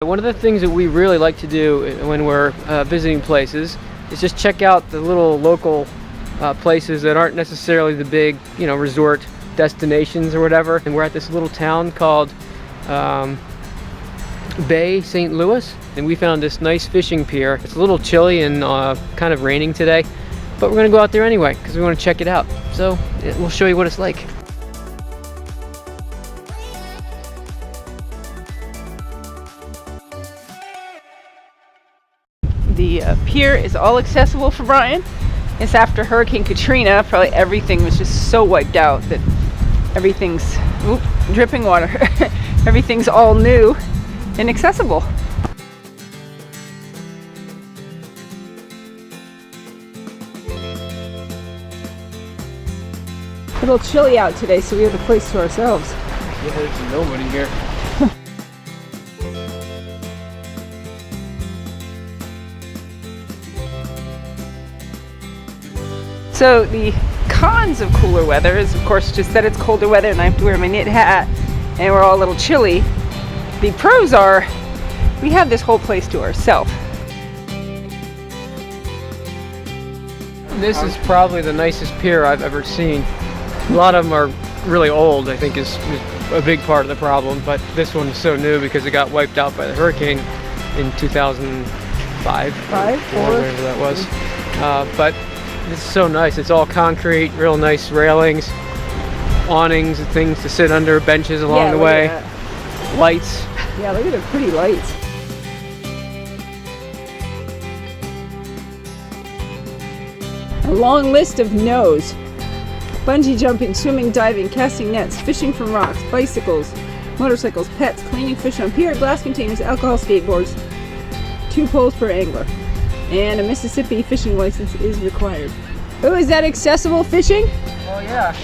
One of the things that we really like to do when we're visiting places is just check out the little local places that aren't necessarily the big, resort destinations or whatever. And we're at this little town called Bay St. Louis, and we found this nice fishing pier. It's a little chilly and kind of raining today, but we're gonna go out there anyway because we want to check it out. So we'll show you what it's like. The pier is all accessible for Brian. It's after Hurricane Katrina. Probably everything was just so wiped out that everything's dripping water. Everything's all new and accessible. A little chilly out today, so we have the place to ourselves. Yeah, there's nobody here. So the cons of cooler weather is, of course, just that it's colder weather and I have to wear my knit hat and we're all a little chilly. The pros are we have this whole place to ourselves. This is probably the nicest pier I've ever seen. A lot of them are really old, I think is a big part of the problem, but this one's so new because it got wiped out by the hurricane in 2005. Whatever that was. But it's so nice. It's all concrete, real nice railings, awnings and things to sit under, benches along the way, lights. Yeah, look at the pretty lights. A long list of no's. Bungee jumping, swimming, diving, casting nets, fishing from rocks, bicycles, motorcycles, pets, cleaning fish on pier, glass containers, alcohol, skateboards, 2 poles per angler. And a Mississippi fishing license is required. Oh, is that accessible fishing? Oh yeah.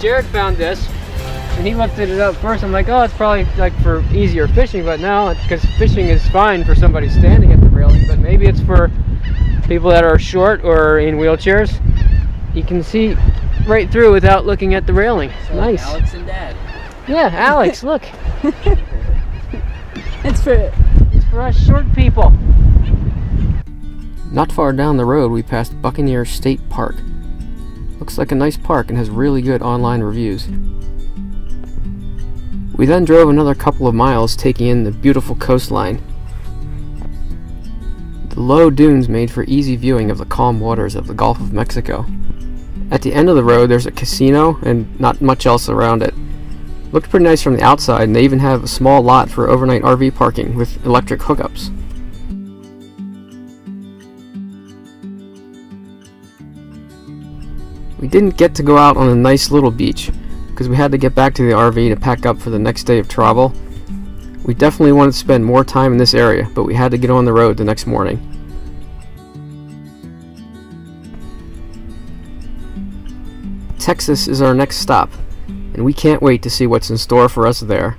Jared found this, and he looked it up first. I'm like, oh, it's probably like for easier fishing, but no, it's because fishing is fine for somebody standing at the railing, but maybe it's for people that are short or in wheelchairs. You can see right through without looking at the railing. So nice. Alex and Dad. Yeah, Alex, look. It's for us short people. Not far down the road, we passed Buccaneer State Park. Looks like a nice park and has really good online reviews. We then drove another couple of miles, taking in the beautiful coastline. The low dunes made for easy viewing of the calm waters of the Gulf of Mexico. At the end of the road, there's a casino and not much else around it. Looked pretty nice from the outside, and they even have a small lot for overnight RV parking with electric hookups. We didn't get to go out on a nice little beach because we had to get back to the RV to pack up for the next day of travel. We definitely wanted to spend more time in this area, but we had to get on the road the next morning. Texas is our next stop, and we can't wait to see what's in store for us there.